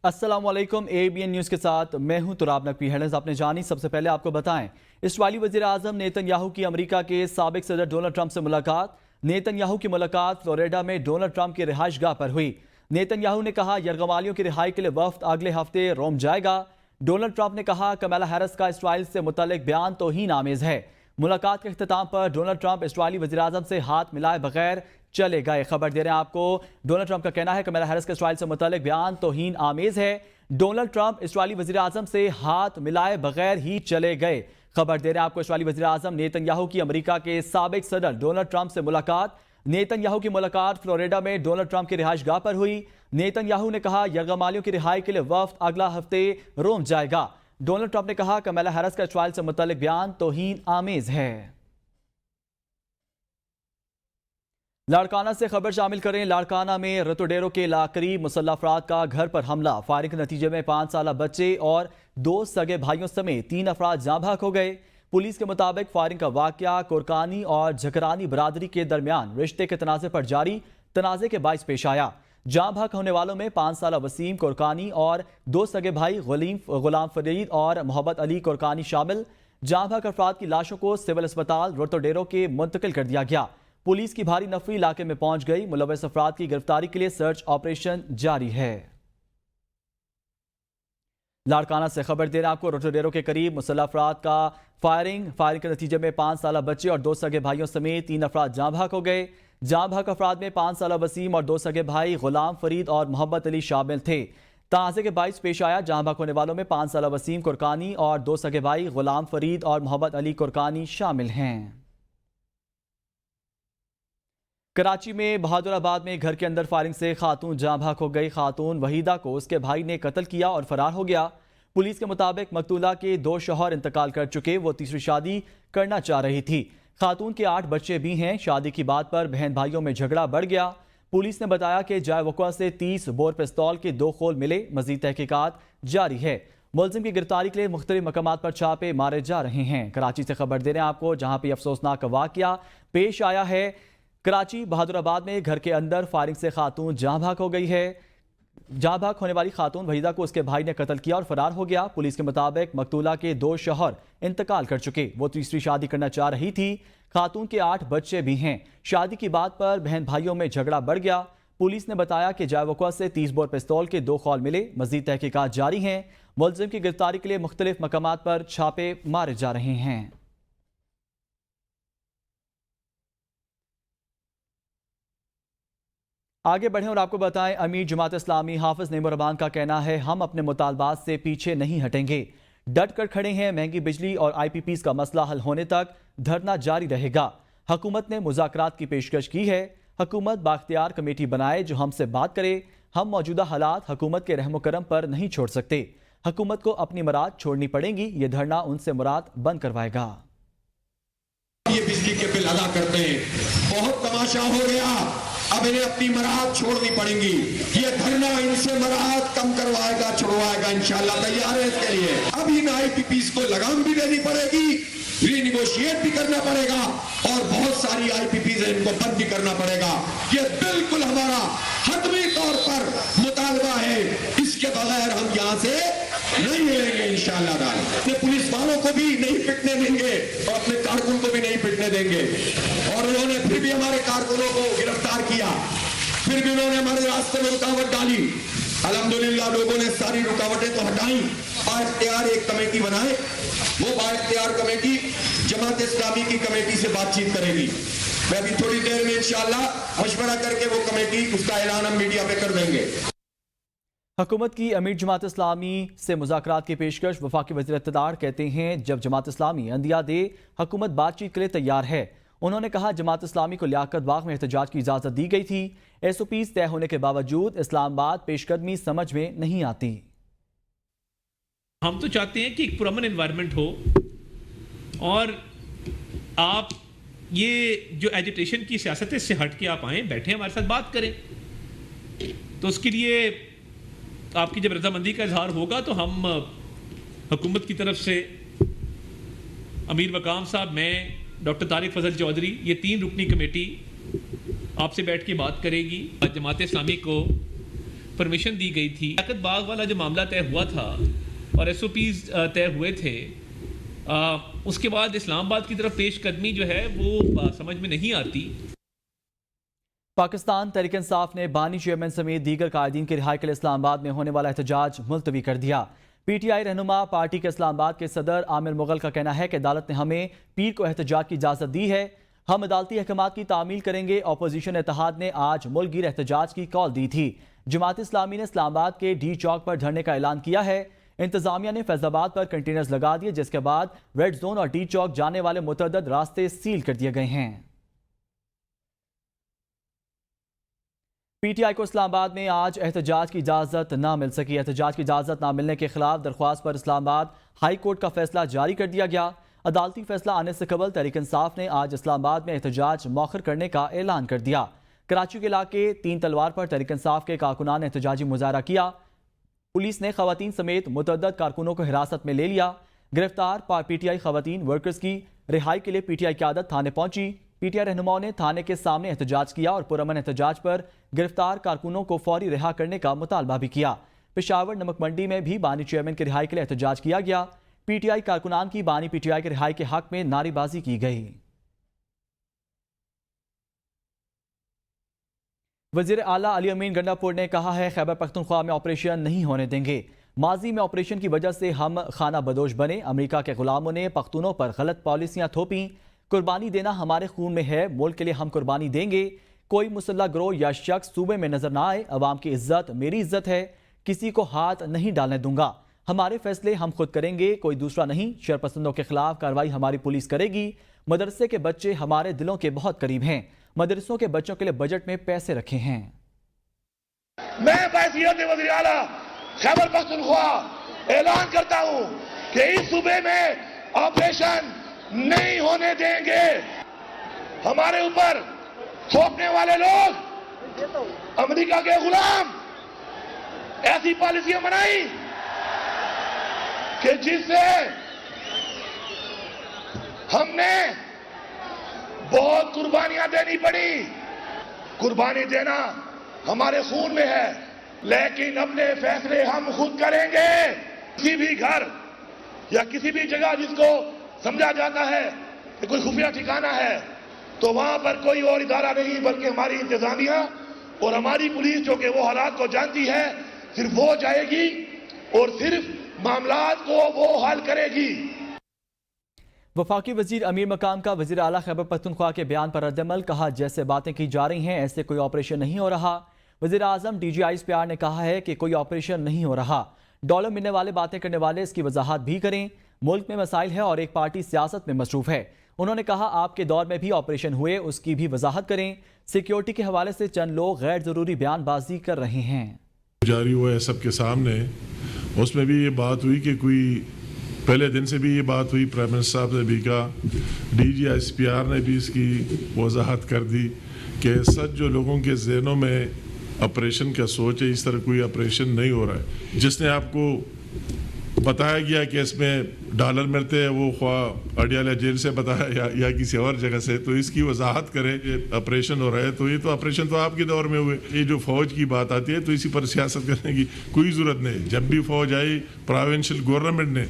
अस्सलाम वालेकुम। ABN news के साथ मैं हूं तुराब नकवी। हेडलाइंस आपने जानी। सबसे पहले आपको बताएं, इसराइली वज़ीर आज़म नेतन्याहू की अमेरिका के साबिक सदर डोनाल्ड ट्रंप से मुलाकात। नेतन्याहू की मुलाकात फ्लोरिडा में डोनाल्ड ट्रंप की रिहाइशगाह पर हुई। नेतन्याहू ने कहा यरगमालियों की रिहाई के लिए वफ्द अगले हफ्ते रोम जाएगा। डोनाल्ड ट्रंप ने कहा कमला हैरिस का इसराइल से मुतल्लिक बयान तौहीन आमेज है। मुलाकात के अख्तिताम पर डोनाल्ड ट्रंप इसराइली वज़ीर आज़म से हाथ मिलाए बगैर चले गए। खबर दे रहे हैं आपको, डोनाल्ड ट्रंप का कहना है कमला हैरिस का इसराइल से मुतल्लिक बयान तौहीन आमेज है। डोनाल्ड ट्रंप इसराइली वज़ीर आज़म से हाथ मिलाए बगैर ही चले गए। खबर दे रहे हैं आपको, इसराइली वज़ीर आज़म नेतन्याहू की अमेरिका के साबिक सदर डोनाल्ड ट्रंप से मुलाकात। नेतन्याहू की मुलाकात फ्लोरिडा में डोनाल्ड ट्रंप की रिहाइशगाह पर हुई। नेतन्याहू ने कहा यरगमालियों की रिहाई के लिए वफ्द अगला हफ्ते रोम जाएगा। डोनाल्ड ट्रंप ने कहा कमला हैरिस का इसराइल से मुतल्लिक बयान तौहीन आमेज है। लाड़काना से खबर शामिल करें। लाड़काना में रतोडेरो के करीब मुसल्लह अफराद का घर पर हमला। फायरिंग के नतीजे में 5 साला बच्चे और 2 सगे भाइयों समेत 3 अफराद जाँ बहक हो गए। पुलिस के मुताबिक फायरिंग का वाकया कोरकानी और झकरानी बरादरी के दरमियान रिश्ते के तनाज़े पर जारी तनाज़े के बाइस पेश आया। जाँ बहक होने वालों में 5 साला वसीम कोरकानी और 2 सगे भाई गुलाम फरीद और मोहब्बत अली कोरकानी शामिल। जाँ बहक अफराद की लाशों को सिविल अस्पताल रतोडेरो के मुंतकिल कर दिया गया। पुलिस की भारी नफरी इलाके में पहुंच गई। मुलव्वस अफराद की गिरफ्तारी के लिए सर्च ऑपरेशन जारी है। लाड़काना से खबर दे रहे आपको, रतोडेरो के करीब मुसल्लह अफराद का फायरिंग के नतीजे में 5 साला बच्चे और 2 सगे भाइयों समेत 3 अफराद जाँ बहक हो गए। जाँ बहक अफराद में 5 साला वसीम और 2 सगे भाई गुलाम फरीद और मोहब्बत अली शामिल थे। तनाज़े के बाइस पेश आया। जाँ बहक होने वालों में 5 साला वसीम कोरकानी और 2 सगे भाई गुलाम फरीद और मोहब्बत अली कोरकानी शामिल हैं। कराची में बहादुराबाद में घर के अंदर फायरिंग से खातून जाँ बहक हो गई। खातून वहीदा को उसके भाई ने कत्ल किया और फरार हो गया। पुलिस के मुताबिक मकतूला के 2 शौहर इंतकाल कर चुके। वो तीसरी शादी करना चाह रही थी। खातून के 8 बच्चे भी हैं। शादी की बात पर बहन भाइयों में झगड़ा बढ़ गया। पुलिस ने बताया कि जाए वक़्वा से 30 बोर पिस्तौल के 2 खोल मिले। मजीद तहकीकात जारी है। मुलजिम की गिरफ्तारी के लिए मुख्तलिफ मकामात पर छापे मारे जा रहे हैं। कराची से खबर दे रहे हैं आपको, जहाँ पर अफसोसनाक वाकया पेश आया है। कराची बहादुराबाद में घर के अंदर फायरिंग से खातून जाँ बहक हो गई है। जाँ बहक होने वाली खातून वहीदा को उसके भाई ने कत्ल किया और फरार हो गया। पुलिस के मुताबिक मकतूला के 2 शौहर इंतकाल कर चुके। वो तीसरी शादी करना चाह रही थी। खातून के 8 बच्चे भी हैं। शादी की बात पर बहन भाइयों में झगड़ा बढ़ गया। पुलिस ने बताया कि जाए वक़्वा से 30 बोर पिस्तौल के 2 खौल मिले। मजीद तहकीकात जारी हैं। मुलजिम की गिरफ्तारी के लिए मुख्तलिफ मकामात पर छापे मारे जा रहे हैं। आगे बढ़ें और आपको बताएं, अमीर जमात इस्लामी हाफिज नईमुर रहमान का कहना है हम अपने मुतालबात से पीछे नहीं हटेंगे। डट कर खड़े हैं। महंगी बिजली और IPPs का मसला हल होने तक धरना जारी रहेगा। हुकूमत ने मुज़ाकरात की पेशकश की है। हुकूमत बाख्तियार कमेटी बनाए जो हमसे बात करे। हम मौजूदा हालात हुकूमत के रहमो करम पर नहीं छोड़ सकते। हुकूमत को अपनी मुराद छोड़नी पड़ेगी। ये धरना उनसे मुराद बंद करवाएगा। ये बिजली के बिल अदा करते हैं, बहुत तमाशा हो गया। अब इन्हें अपनी मराहत छोड़नी पड़ेंगी। ये धरना इनसे मराहत कम करवाएगा, छुड़वाएगा इंशाल्लाह। तैयार है इसके लिए। अब इन IPPs को लगाम भी देनी पड़ेगी, रीनिगोशिएट भी करना पड़ेगा और बहुत सारी IPPs है इनको बंद भी करना पड़ेगा। ये बिल्कुल हमारा हतमी तौर पर मुतालबा है। इसके बगैर हम यहाँ से नहीं मिलेंगे इंशाअल्लाह ताला। अपने पुलिस वालों को भी नहीं पिटने देंगे और अपने कारकुन को भी नहीं पिटने देंगे। और उन्होंने फिर भी हमारे कारकुनों को गिरफ्तार किया, फिर भी उन्होंने हमारे रास्ते में रुकावट डाली। अल्हम्दुलिल्लाह लोगों ने सारी रुकावटें तो हटाई। बाइख्तियार एक कमेटी बनाए। वो बाइख्तियार कमेटी जमात इस्लामी की कमेटी से बातचीत करेगी। मैं अभी थोड़ी देर में इंशाअल्लाह मशवरा करके वो कमेटी उसका ऐलान हम मीडिया पे कर देंगे। हुकूमत की अमीर जमात इस्लामी से मुज़ाकरात की पेशकश। वफाकी वज़ीर इक़्तिदार कहते हैं जब जमात इस्लामी अंदिया दे हुकूमत बातचीत के लिए तैयार है। उन्होंने कहा जमात इस्लामी को लियाकत बाग में एहतजाज की इजाज़त दी गई थी। SOPs तय होने के बावजूद इस्लामाबाद पेशकदमी समझ में नहीं आती। हम तो चाहते हैं कि एक पुरअमन एनवायरनमेंट हो और आप ये जो एजिटेशन की सियासत है इससे हट के आप आएँ, बैठें, हमारे साथ बात करें। तो उसके लिए आपकी जब रजामंदी का इजहार होगा तो हम हुकूमत की तरफ से अमीर मकाम साहब, मैं, डॉक्टर तारिक फजल चौधरी, ये 3 रुकनी कमेटी आपसे बैठ के बात करेगी। जमात इस्लामी को परमिशन दी गई थी। लियाकत बाग वाला जो मामला तय हुआ था और SOPs तय हुए थे, उसके बाद इस्लामाबाद की तरफ पेश कदमी जो है वो समझ में नहीं आती। पाकिस्तान तहरीक इंसाफ ने बानी चेयरमैन समेत दीगर कायदीन की रिहाई के लिए इस्लामाबाद में होने वाला एहतजाज मुलतवी कर दिया। PTI रहनुमा पार्टी के इस्लामाबाद के सदर आमिर मुगल का कहना है कि अदालत ने हमें पीर को एहतजाज की इजाज़त दी है, हम अदालती अहकामात की तामील करेंगे। अपोजिशन इत्तेहाद ने आज मुल्क गिर एहतजाज की कॉल दी थी। जमात इस्लामी ने इस्लामाबाद के डी चौक पर धरने का ऐलान किया है। इंतजामिया ने फैजाबाद पर कंटेनर्स लगा दिए, जिसके बाद रेड जोन और डी चौक जाने वाले मुतअद्दिद रास्ते सील कर दिए गए हैं। PTI को इस्लामाबाद में आज एहतजाज की इजाज़त ना मिल सकी। एहतजाज की इजाज़त ना मिलने के खिलाफ दरख्वास्त पर इस्लामाबाद हाई कोर्ट का फैसला जारी कर दिया गया। अदालती फैसला आने से कबल तहरीक इंसाफ ने आज इस्लामाबाद में एहतजाज मौखर करने का ऐलान कर दिया। कराची के इलाके 3 तलवार पर तहरीक इंसाफ के कारकुनान ने एहतजाजी मुजाहरा किया। पुलिस ने खवातीन समेत मुतअद्दिद कारकुनों को हिरासत में ले लिया। गिरफ्तार PTI खवातीन वर्कर्स की रिहाई के लिए PTI क़यादत थाने पहुंची। PTI रहनुमाओं ने थाने के सामने एहतजाज किया और पुरअमन एहतजाज पर गिरफ्तार कारकुनों को फौरी रिहा करने का मुतालबा भी किया। पेशावर नमक मंडी में भी बानी चेयरमैन की रिहाई के लिए एहतजाज किया गया। PTI कारकुनान की बानी PTI के रिहाई के हक में नारेबाजी की गई। वज़ीर आला अली अमीन गंडापुर ने कहा है, खैबर पख्तूनख्वा में ऑपरेशन नहीं होने देंगे। माजी में ऑपरेशन की वजह से हम खाना बदोश बने। अमेरिका के गुलामों ने पख्तूनों पर गलत पॉलिसियां थोपी। कुर्बानी देना हमारे खून में है, मुल्क के लिए हम कुर्बानी देंगे। कोई मुसल्लह गिरोह या शख्स सूबे में नजर ना आए। अवाम की इज्जत मेरी इज्जत है, किसी को हाथ नहीं डालने दूंगा। हमारे फैसले हम खुद करेंगे, कोई दूसरा नहीं। शरपसंदों के खिलाफ कार्रवाई हमारी पुलिस करेगी। मदरसे के बच्चे हमारे दिलों के बहुत करीब हैं। मदरसों के बच्चों के लिए बजट में पैसे रखे हैं। मैं बैसियत वज़ीर आला खैबर पख्तूनख्वा ऐलान करता हूं कि इस सूबे में ऑपरेशन नहीं होने देंगे। हमारे ऊपर थोपने वाले लोग अमेरिका के गुलाम ऐसी पॉलिसियां बनाई कि जिससे हमने बहुत कुर्बानियां देनी पड़ी। कुर्बानी देना हमारे खून में है, लेकिन अपने फैसले हम खुद करेंगे। किसी भी घर या किसी भी जगह जिसको समझा जाता है कि कोई खुफिया ठिकाना है, तो वहां पर कोई और इदारा नहीं बल्कि हमारी इंतजामिया और हमारी पुलिस जो कि वो हालात को जानती है, सिर्फ वो जाएगी और सिर्फ मामलात को वो हल करेगी। वफाकी वजीर अमीर मकाम का वजीर आला खैबर पख्तूनख्वा के बयान पर रद्दमल। कहा, जैसे बातें की जा रही हैं ऐसे कोई ऑपरेशन नहीं हो रहा। वजीर आजम DG ISPR ने कहा है कि कोई ऑपरेशन नहीं हो रहा। डॉलर मिलने वाले बातें करने वाले इसकी वजाहत भी करें। मुल्क में मसाइल है और एक पार्टी सियासत में मसरूफ है। उन्होंने कहा, आपके दौर में भी ऑपरेशन हुए, उसकी भी वजाहत करें। सिक्योरिटी के हवाले से चंद लोग गैर जरूरी बयानबाजी कर रहे हैं। जारी हुआ है सबके सामने, उसमें भी ये बात हुई कि कोई पहले दिन से भी ये बात हुई, प्राइम मिनिस्टर साहब ने भी कहा, DG ISPR ने भी इसकी वजाहत कर दी कि सच जो लोगों के जहनों में ऑपरेशन का सोच है, इस तरह कोई ऑपरेशन नहीं हो रहा है। जिसने आपको बताया गया कि इसमें डॉलर मिलते हैं, वो ख्वाह अडियाला जेल से बताया या किसी और जगह से, तो इसकी वजाहत करें कि ऑपरेशन हो रहा है। तो ये तो ऑपरेशन तो आपके दौर में हुए। ये जो फौज की बात आती है तो इसी पर सियासत करने की कोई ज़रूरत नहीं। जब भी फौज आई, प्रोविंशियल गवर्नमेंट ने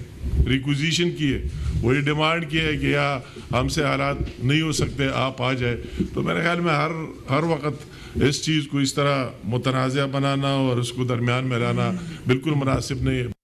रिक्विजिशन की है, वही डिमांड की है कि या हमसे हालात नहीं हो सकते, आप आ जाए। तो मेरे ख्याल में हर वक्त इस चीज़ को इस तरह मुतनाज़ा बनाना और उसको दरमियान में लाना बिल्कुल मुनासिब नहीं है।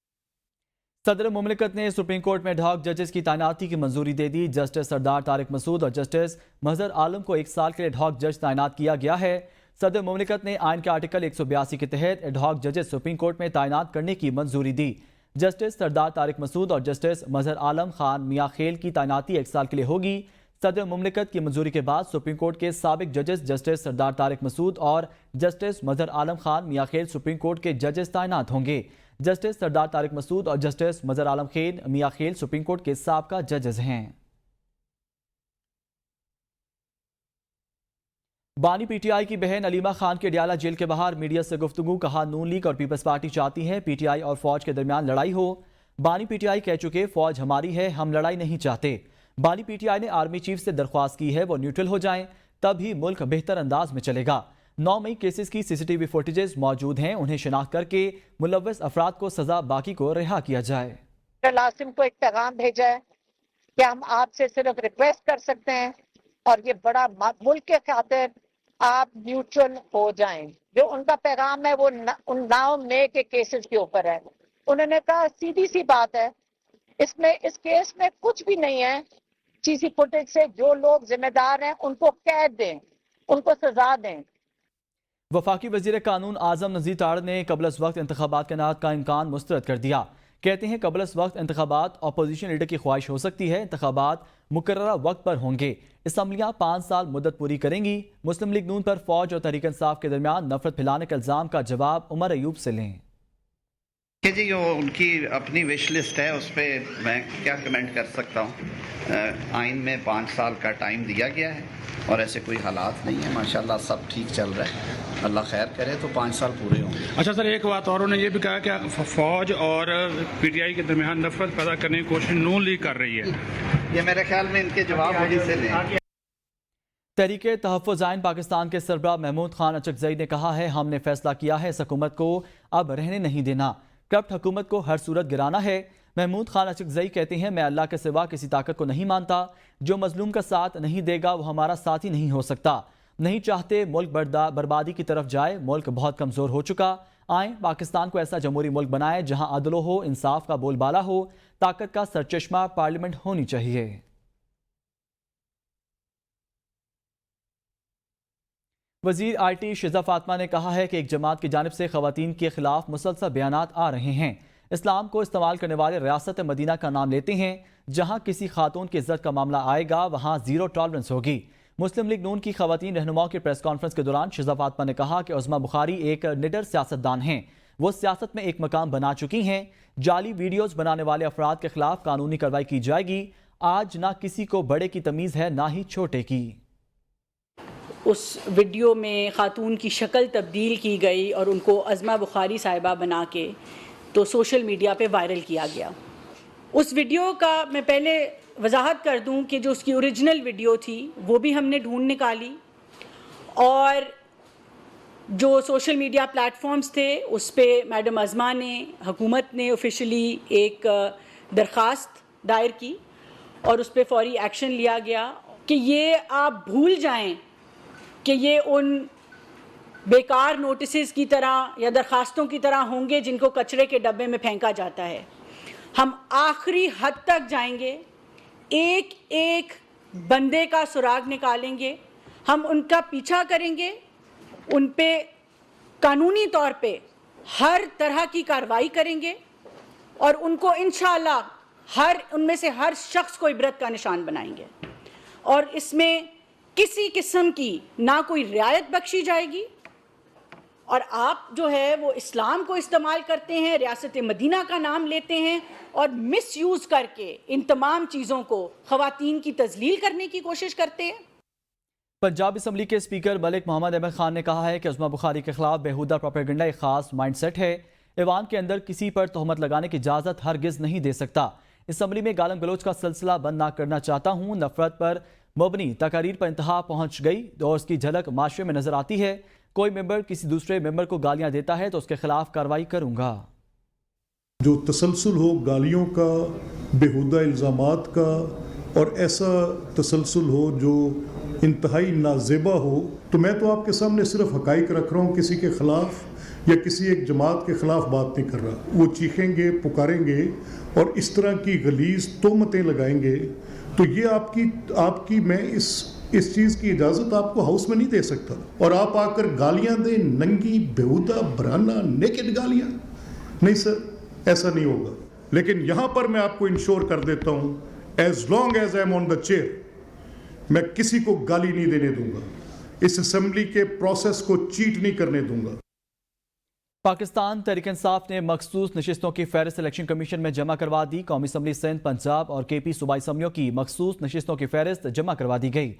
सदर मुमलिकत ने सुप्रीम कोर्ट में एडहॉक जजेस की तैनाती की मंजूरी दे दी। जस्टिस सरदार तारिक मसूद और जस्टिस मजहर आलम को 1 साल के लिए एडहॉक जज तैनात किया गया है। सदर मुमलिकत ने आइन के आर्टिकल 182 के तहत एडहॉक जजेस सुप्रीम कोर्ट में तैनात करने की मंजूरी दी। जस्टिस सरदार तारिक मसूद और जस्टिस मजहर आलम खान मियाँ खेल की तैनाती 1 साल के लिए होगी। सदर मुमलिकत की मंजूरी के बाद सुप्रीम कोर्ट के साबिक जजेस जस्टिस सरदार तारिक मसूद और जस्टिस मजहर आलम खान मियाँ खेल सुप्रीम कोर्ट के जजेस तैनात होंगे। जस्टिस सरदार तारिक मसूद और जस्टिस मजहर आलम खान मियाँ खेल सुप्रीम कोर्ट के साबका जजेस हैं। बानी PTI की बहन अलीमा खान के अडियाला जेल के बाहर मीडिया से गुफ्तगू। कहा, नून लीग और पीपल्स पार्टी चाहती है PTI और फौज के दरमियान लड़ाई हो। बानी PTI कह चुके, फौज हमारी है, हम लड़ाई नहीं चाहते। बानी PTI ने आर्मी चीफ से दरख्वास्त की है वो न्यूट्रल हो जाएं, तब ही मुल्क बेहतर अंदाज में चलेगा। 9 मई केसेस की CCTV फुटेजेस मौजूद हैं, उन्हें शिनाख्त करके मुलव्वस अफराद को सजा, बाकी को रिहा किया जाए। लासिम को एक पैगाम भेजा है कि हम आपसे सिर्फ रिक्वेस्ट कर सकते हैं और ये बड़ा मुल्क के खातिर आप न्यूट्रल हो जाएं। जो उनका पैगाम है वो उन 9 मई के केसेस के ऊपर है। उन्होंने कहा सीधी सी बात है, इस केस में कुछ भी नहीं है। CC फुटेज से जो लोग जिम्मेदार हैं उनको कैद दें, उनको सजा दें। वफाकी वजीर कानून आजम नज़ीर ताड़ ने कबल वक्त इंतखाबात के नात का इम्कान मुस्तरद कर दिया। कहते हैं कबल वक्त इंतखाबात अपोजिशन लीडर की ख्वाहिश हो सकती है, इंतखाबात मुकर्ररा वक्त पर होंगे। असम्बलियाँ 5 साल मुद्दत पूरी करेंगी। मुस्लिम लीग नून पर फौज और तहरीक इंसाफ के दरमियान नफरत फैलाने का इल्ज़ाम का जवाब उमर अयूब से लें। कि जी जो उनकी अपनी विश लिस्ट है उस पर मैं क्या कमेंट कर सकता हूँ। आइन में 5 साल का टाइम दिया गया है और ऐसे कोई हालात नहीं है, माशाल्लाह सब ठीक चल रहा है। अल्लाह खैर करे तो 5 साल पूरे होंगे। अच्छा सर, एक बात और उन्होंने ये भी कहा कि फौज और PTI के दरमियान नफरत पैदा करने की कोशिश नून लीग कर रही है। ये मेरे ख्याल में इनके जवाब वही से लें। तहरीक तहफ़्फ़ुज़ आइन पाकिस्तान के सरबराह महमूद खान अचकज़ई ने कहा है, हमने फैसला किया है इस हुकूमत को अब रहने नहीं देना, करप्ट हुकूमत को हर सूरत गिराना है। महमूद खान अचकज़ई कहते हैं, मैं अल्लाह के सिवा किसी ताकत को नहीं मानता, जो मजलूम का साथ नहीं देगा वो हमारा साथी नहीं हो सकता। नहीं चाहते मुल्क बर्बादी की तरफ जाए, मुल्क बहुत कमज़ोर हो चुका। आए पाकिस्तान को ऐसा जमहूरी मुल्क बनाए जहां अदलो हो, इंसाफ का बोलबाला हो, ताकत का सरचश्मा पार्लियामेंट होनी चाहिए। वज़ीर IT शिज़ा फातिमा ने कहा है कि एक जमात की जानिब से ख़वातीन के खिलाफ मुसलसल बयानात आ रहे हैं। इस्लाम को इस्तेमाल करने वाले रियासत मदीना का नाम लेते हैं। जहां किसी खातून की इज्जत का मामला आएगा वहां ज़ीरो टॉलरेंस होगी। मुस्लिम लीग नून की ख़वातीन रहनुमाओं की प्रेस कॉन्फ्रेंस के दौरान शिज़ा फातिमा ने कहा कि उज़्मा बुखारी एक निडर सियासतदान हैं, वो सियासत में एक मकाम बना चुकी हैं। जाली वीडियोज बनाने वाले अफराद के खिलाफ कानूनी कार्रवाई की जाएगी। आज ना किसी को बड़े की तमीज़ है ना ही छोटे की। उस वीडियो में ख़ातून की शक्ल तब्दील की गई और उनको अज़मा बुखारी साहिबा बना के तो सोशल मीडिया पे वायरल किया गया। उस वीडियो का मैं पहले वजाहत कर दूं कि जो उसकी ओरिजिनल वीडियो थी वो भी हमने ढूंढ निकाली और जो सोशल मीडिया प्लेटफॉर्म्स थे उस पर मैडम अज़मा ने, हुकूमत ने ऑफिशियली एक दरख्वास्त दायर की और उस पर फौरी एक्शन लिया गया कि ये आप भूल जाएं कि ये उन बेकार नोटिसेस की तरह या दरखास्तों की तरह होंगे जिनको कचरे के डब्बे में फेंका जाता है। हम आखिरी हद तक जाएंगे, एक एक बंदे का सुराग निकालेंगे, हम उनका पीछा करेंगे, उन पे कानूनी तौर पे हर तरह की कार्रवाई करेंगे और उनको इंशाअल्लाह उनमें से हर शख्स को इबरत का निशान बनाएंगे। और इसमें किसी किस्म की ना कोई रियायत बख्शी जाएगी। और आप जो है वो इस्लाम को इस्तेमाल करते हैं, रियासत मदीना का नाम लेते हैं और मिसयूज़ करके इन तमाम चीज़ों को ख़वातीन की तज़लील करने की कोशिश करते हैं। पंजाब असम्बली के स्पीकर मलिक मोहम्मद अहमद खान ने कहा है कि उज़्मा बुखारी के खिलाफ बेहुदा प्रोपेगेंडा एक खास माइंडसेट है। ऐवान के अंदर किसी पर तोहमत लगाने की इजाज़त हरगिज़ नहीं दे सकता। असम्बली में गालम गलोच का सिलसिला बंद ना करना चाहता हूँ। नफरत पर मबनी तकारीर पर इंतहा पहुँच गई और उसकी झलक माशरे में नजर आती है। कोई मेंबर किसी दूसरे मेंबर को गालियां देता है तो उसके खिलाफ कार्रवाई करूंगा। जो तसलसल हो गालियों का, बेहुदा इल्ज़ामात का और ऐसा तसलसल हो जो इंतहाई नाजेबा हो, तो मैं तो आपके सामने सिर्फ हकाइक रख रहा हूँ, किसी के खिलाफ या किसी एक जमात के खिलाफ बात नहीं कर रहा। वो चीखेंगे, पुकारेंगे और इस तरह की गलीज़ तोहमतें लगाएंगे तो ये आपकी मैं इस चीज़ की इजाज़त आपको हाउस में नहीं दे सकता। और आप आकर गालियां दें, नंगी बेहुदा बराना नेकेड गालियां, नहीं सर, ऐसा नहीं होगा। लेकिन यहां पर मैं आपको इंश्योर कर देता हूं, as long as I am on the chair, मैं किसी को गाली नहीं देने दूंगा, इस असेंबली के प्रोसेस को चीट नहीं करने दूंगा। पाकिस्तान तहरीक इंसाफ ने मखसूस नशिस्तों की फहरिस्त इलेक्शन कमीशन में जमा करवा दी। कौमी असम्बली सिंध, पंजाब और KP सूबाई असम्बलियों की मखसूस नशिस्तों की फहरिस्त जमा करवा दी गई।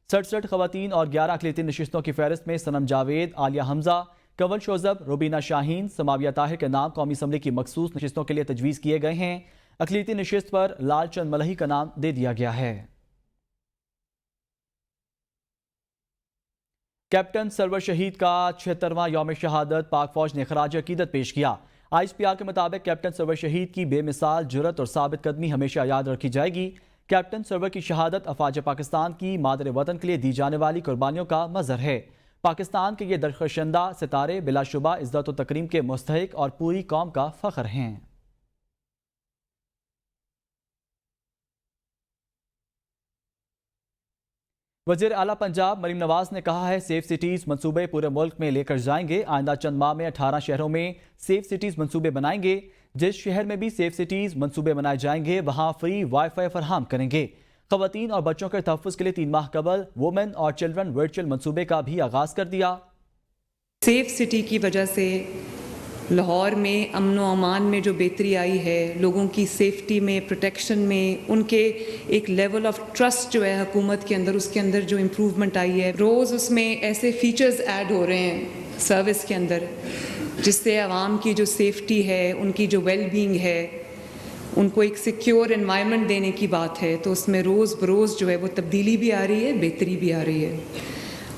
67 खवातीन और 11 अक़लियती नशिस्तों की फहरिस्त में सनम जावेद, आलिया हमजा, कंवल शोजब, रुबीना शाहीन, समाविया ताहिर के नाम कौमी असम्बली की मखसूस नशिस्तों के लिए तजवीज़ किए गए हैं। अक़लियती नशिस्त पर लाल चंद मलही का नाम दे दिया गया है। کیپٹن سرور شہید کا 76واں یوم شہادت پاک فوج نے خراج عقیدت پیش کیا۔ ISPR کے مطابق کیپٹن سرور شہید کی بے مثال جرأت اور ثابت قدمی ہمیشہ یاد رکھی جائے گی۔ کیپٹن سرور کی شہادت افواج پاکستان کی مادر وطن کے لیے دی جانے والی قربانیوں کا مظہر ہے۔ پاکستان کے یہ درخشندہ ستارے بلا شبہ عزت و تکریم کے مستحق اور پوری قوم کا فخر ہیں۔ وزیر اعلیٰ پنجاب مریم نواز نے کہا ہے سیف سٹیز منصوبے پورے ملک میں لے کر جائیں گے۔ آئندہ چند ماہ میں 18 شہروں میں سیف سٹیز منصوبے بنائیں گے۔ جس شہر میں بھی سیف سٹیز منصوبے بنائے جائیں گے وہاں فری وائی فائی فراہم کریں گے۔ خواتین اور بچوں کے تحفظ کے لیے 3 ماہ قبل وومن اور چلڈرن ورچوئل منصوبے کا بھی آغاز کر دیا۔ سیف سٹی کی وجہ سے لاہور میں امن و امان میں جو بہتری آئی ہے، لوگوں کی سیفٹی میں، پروٹیکشن میں، ان کے ایک لیول آف ٹرسٹ جو ہے حکومت کے اندر، اس کے اندر جو امپروومنٹ آئی ہے، روز اس میں ایسے فیچرز ایڈ ہو رہے ہیں سروس کے اندر جس سے عوام کی جو سیفٹی ہے، ان کی جو ویل بینگ ہے، ان کو ایک سیکیور انوائرمنٹ دینے کی بات ہے، تو اس میں روز بروز جو ہے وہ تبدیلی بھی آ رہی ہے، بہتری بھی آ رہی ہے۔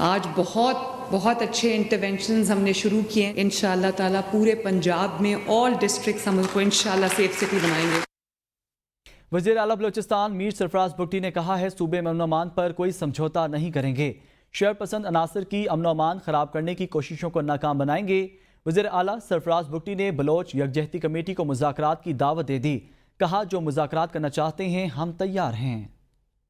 آج بہت اچھے انٹرونشنز ہم نے شروع کیے ہیں۔ انشاءاللہ تعالیٰ پورے پنجاب میں آل ڈسٹرکٹس ہم کو انشاءاللہ سیف سٹی بنائیں گے۔ وزیر اعلیٰ بلوچستان میر سرفراز بگٹی نے کہا ہے صوبے میں امن و امان پر کوئی سمجھوتا نہیں کریں گے۔ شر پسند عناصر کی امن و امان خراب کرنے کی کوششوں کو ناکام بنائیں گے۔ وزیر اعلیٰ سرفراز بگٹی نے بلوچ یکجہتی کمیٹی کو مذاکرات کی دعوت دے دی۔ کہا جو مذاکرات کرنا چاہتے ہیں ہم تیار ہیں۔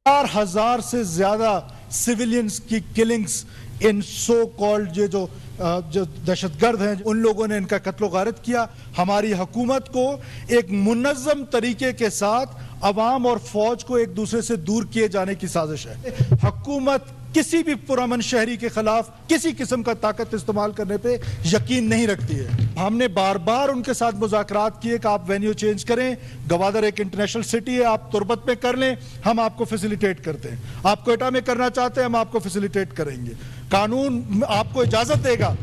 4,000 سے زیادہ سیولینز کی کلنگز ان سو کالڈ جو دہشت گرد ہیں، ان لوگوں نے ان کا قتل و غارت کیا۔ ہماری حکومت کو ایک منظم طریقے کے ساتھ عوام اور فوج کو ایک دوسرے سے دور کیے جانے کی سازش ہے۔ حکومت کسی بھی پرامن شہری کے خلاف کسی قسم کا طاقت استعمال کرنے پہ یقین نہیں رکھتی ہے۔ ہم نے بار بار ان کے ساتھ مذاکرات کیے کہ آپ وینیو چینج کریں، گوادر ایک انٹرنیشنل سٹی ہے، آپ تربت میں کر لیں، ہم آپ کو فیسیلیٹیٹ کرتے ہیں۔ آپ کوئٹہ میں کرنا چاہتے ہیں، ہم آپ کو فیسیلیٹیٹ کریں گے۔ قانون آپ کو اجازت دے گا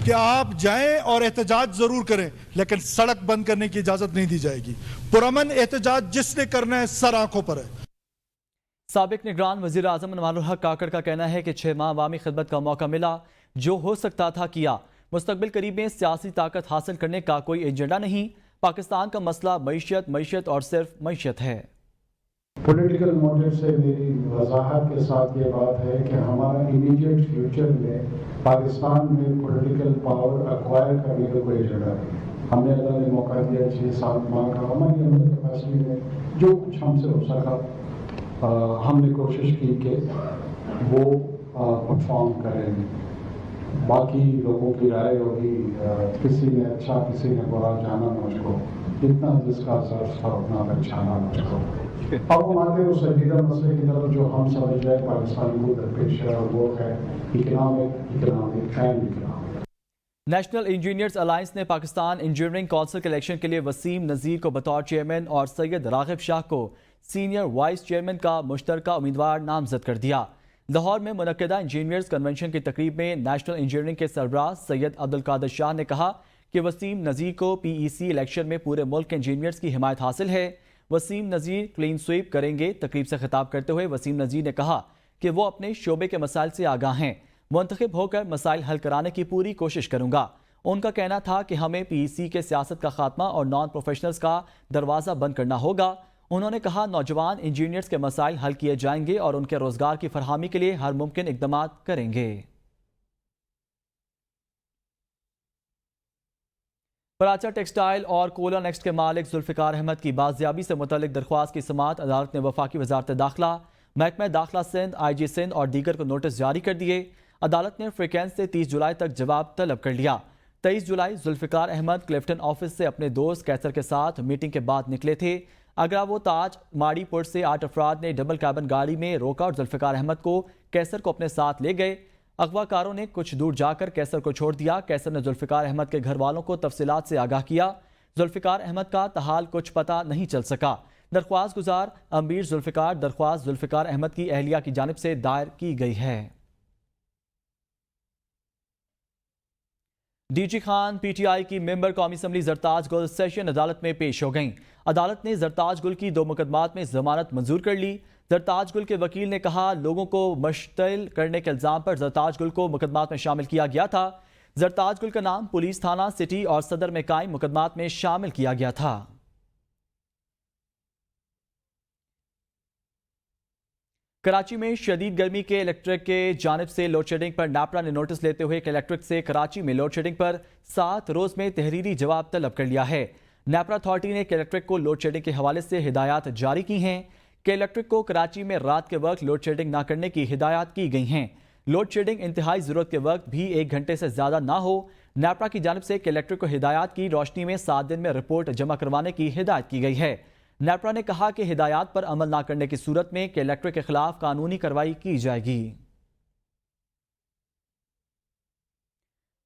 کہ آپ جائیں اور احتجاج ضرور کریں، لیکن سڑک بند کرنے کی اجازت نہیں دی جائے گی۔ پرامن احتجاج جس نے کرنا ہے سر آنکھوں پر ہے۔ سابق نگران وزیر اعظم انوار الحق کاکڑ کا کہنا ہے کہ 6 ماہ عوامی خدمت کا موقع ملا، جو ہو سکتا تھا کیا۔ مستقبل قریب میں سیاسی طاقت حاصل کرنے کا کوئی ایجنڈا نہیں۔ پاکستان کا مسئلہ معیشت اور صرف معیشت ہے۔ پولیٹیکل موٹیو سے میری وضاحت کے ساتھ یہ بات ہے کہ ہمارا امیڈیٹ فیوچر میں پاکستان میں پولیٹیکل پاور ایکوائر کرنے کا کوئی ایجنڈا نہیں۔ ہم نے اللہ نے موقع دیا 6-7 ماہ کا، ہماری اندر کیپیسٹی میں جو کچھ ہم سے ہو سکا ہم نے کوشش کی کہ وہ پرفارم کریں۔ باقی لوگوں کی رائے ہوگی، کسی نے اچھا کسی نے برا جانا مجھ کو، جتنا جس کا ظرف تھا اتنا پہچانا مجھ کو۔ اب ہم آتے ہیں اس سنجیدہ مسئلے کی طرف جو ہم سمجھ رہے ہیں پاکستان کو درپیش ہے، اور وہ ہے economic and. National engineers alliance نے پاکستان انجینئرنگ کونسل کے الیکشن کے لیے وسیم نذیر کو بطور چیئرمین اور سید راغب شاہ کو سینئر وائس چیئرمین کا مشترکہ امیدوار نامزد کر دیا۔ لاہور میں منعقدہ انجینئرز کنونشن کی تقریب میں نیشنل انجینئرنگ کے سربراہ سید عبدالقادر شاہ نے کہا کہ وسیم نذیر کو PEC الیکشن میں پورے ملک کے انجینئرز کی حمایت حاصل ہے۔ وسیم نذیر کلین سویپ کریں گے۔ تقریب سے خطاب کرتے ہوئے وسیم نذیر نے کہا کہ وہ اپنے شعبے کے مسائل سے آگاہ ہیں، منتخب ہو کر مسائل حل کرانے کی پوری کوشش کروں گا۔ ان کا کہنا تھا کہ ہمیں PEC کے سیاست کا خاتمہ اور نان پروفیشنلز کا دروازہ بند کرنا ہوگا۔ انہوں نے کہا نوجوان انجینئرز کے مسائل حل کیے جائیں گے اور ان کے روزگار کی فراہمی کے لیے ہر ممکن اقدامات کریں گے۔ پراچا ٹیکسٹائل اور کولا نیکسٹ کے مالک ذوالفقار احمد کی بازیابی سے متعلق درخواست کی سماعت عدالت نے وفاقی وزارت داخلہ، محکمہ داخلہ سندھ، IG سندھ اور دیگر کو نوٹس جاری کر دیے۔ عدالت نے فریقین سے 30 جولائی تک جواب طلب کر لیا۔ 23 جولائی ذوالفقار احمد کلفٹن آفس سے اپنے دوست کیسر کے ساتھ میٹنگ کے بعد نکلے تھے۔ اگراو تاج ماڑی پور سے 8 افراد نے ڈبل کیبن گاڑی میں روکا اور ذوالفقار احمد کو کیسر کو اپنے ساتھ لے گئے۔ اغوا کاروں نے کچھ دور جا کر کیسر کو چھوڑ دیا۔ کیسر نے ذوالفقار احمد کے گھر والوں کو تفصیلات سے آگاہ کیا۔ ذوالفقار احمد کا تاحال کچھ پتہ نہیں چل سکا۔ درخواست گزار امیر ذوالفقار درخواست ذوالفقار احمد کی اہلیہ کی جانب سے دائر کی گئی ہے۔ D G Khan P T I کی ممبر قومی اسمبلی زرتاج گل سیشن عدالت میں پیش ہو گئیں۔ عدالت نے زرتاج گل کی 2 مقدمات میں ضمانت منظور کر لی۔ زرتاج گل کے وکیل نے کہا لوگوں کو مشتعل کرنے کے الزام پر زرتاج گل کو مقدمات میں شامل کیا گیا تھا۔ زرتاج گل کا نام پولیس تھانہ سٹی اور صدر میں قائم مقدمات میں شامل کیا گیا تھا۔ کراچی میں شدید گرمی کے الیکٹرک کے جانب سے لوڈ شیڈنگ پر نیپرا نے نوٹس لیتے ہوئے الیکٹرک سے کراچی میں لوڈ شیڈنگ پر 7 روز میں تحریری جواب طلب کر لیا ہے۔ نیپرا اتھارٹی نے الیکٹرک کو لوڈ شیڈنگ کے حوالے سے ہدایات جاری کی ہیں کہ الیکٹرک کو کراچی میں رات کے وقت لوڈ شیڈنگ نہ کرنے کی ہدایات کی گئی ہیں۔ لوڈ شیڈنگ انتہائی ضرورت کے وقت بھی 1 گھنٹے سے زیادہ نہ ہو۔ نیپرا کی جانب سے الیکٹرک کو ہدایات کی روشنی میں 7 دن میں رپورٹ جمع کروانے کی ہدایت کی گئی ہے۔ نیپرا نے کہا کہ ہدایات پر عمل نہ کرنے کی صورت میں الیکٹرک کے خلاف قانونی کارروائی کی جائے گی۔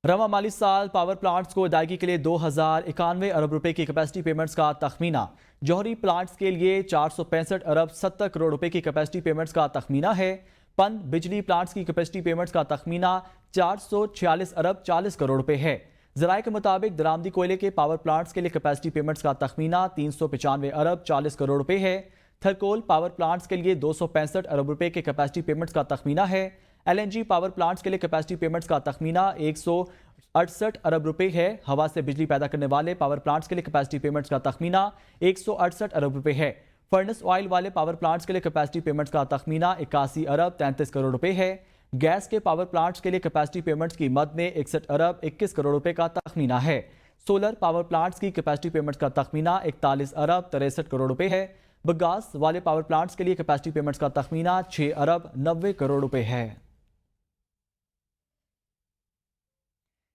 رواں مالی سال پاور پلانٹس کو ادائیگی کے لیے 2091 ارب روپے کی کیپیسٹی پیمنٹس کا تخمینہ۔ جوہری پلانٹس کے لیے 465 ارب 70 کروڑ روپے کی کیپیسٹی پیمنٹس کا تخمینہ ہے۔ پن بجلی پلانٹس کی کیپیسٹی پیمنٹس کا تخمینہ 446 ارب 40 کروڑ روپے ہے۔ ذرائع کے مطابق درآمدی کوئلے کے پاور پلانٹس کے لیے کیپیسٹی پیمنٹس کا تخمینہ 395 ارب 40 کروڑ روپے ہے۔ تھرکول پاور پلانٹس کے لیے 265 ارب روپے کے کیپیسٹی پیمنٹس کا تخمینہ ہے۔ L N G power plants کے لیے کیپیسٹی پیمنٹس کا تخمینہ 168 ارب روپے ہے۔ ہوا سے بجلی پیدا کرنے والے پاور پلانٹس کے لیے کیپیسٹی پیمنٹس کا تخمینہ 168 ارب روپے ہے۔ فرنس آئل والے پاور پلانٹس کے لیے کیپیسٹی پیمنٹس کا تخمینہ 81 ارب 33 کروڑ روپے ہے۔ گیس کے پاور پلانٹس کے لیے کیپیسٹی پیمنٹس کی مد میں 61 ارب 21 کروڑ روپے کا تخمینہ ہے۔ سولر پاور پلانٹس کی کیپیسٹی پیمنٹس کا تخمینہ 41 ارب 63 کروڑ روپے ہے۔ بگاس والے پاور پلانٹس کے لیے کیپیسٹی پیمنٹس کا تخمینہ 6 ارب 90 کروڑ روپے ہے۔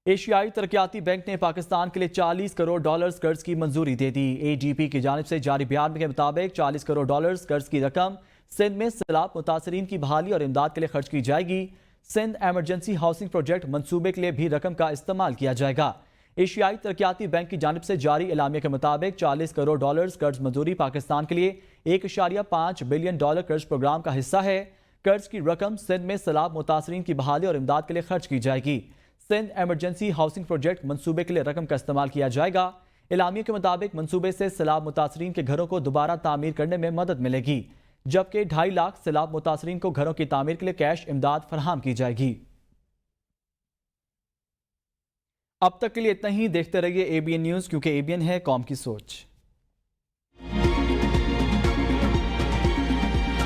ایشیائی ترقیاتی بینک نے پاکستان کے لیے 40 کروڑ ڈالرز قرض کی منظوری دے دی۔ اے ڈی بی کی جانب سے جاری بیان کے مطابق 40 کروڑ ڈالرز قرض کی رقم سندھ میں سیلاب متاثرین کی بحالی اور امداد کے لیے خرچ کی جائے گی۔ سندھ ایمرجنسی ہاؤسنگ پروجیکٹ منصوبے کے لیے بھی رقم کا استعمال کیا جائے گا۔ ایشیائی ترقیاتی بینک کی جانب سے جاری اعلامیہ کے مطابق 40 کروڑ ڈالرز قرض منظوری پاکستان کے لیے 1.5 بلین ڈالر قرض پروگرام کا حصہ ہے۔ قرض کی رقم سندھ میں سیلاب متاثرین کی بحالی اور امداد کے لیے خرچ کی جائے گی۔ سندھ ایمرجنسی ہاؤسنگ پروجیکٹ منصوبے کے لیے رقم کا استعمال کیا جائے گا۔ اعلامیہ کے مطابق منصوبے سے سیلاب متاثرین کے گھروں کو دوبارہ تعمیر کرنے میں مدد ملے گی، جبکہ 2.5 لاکھ سیلاب متاثرین کو گھروں کی تعمیر کے لیے کیش امداد فراہم کی جائے گی۔ اب تک کے لیے اتنا ہی۔ دیکھتے رہیے ABN نیوز، کیونکہ ABN ہے قوم کی سوچ۔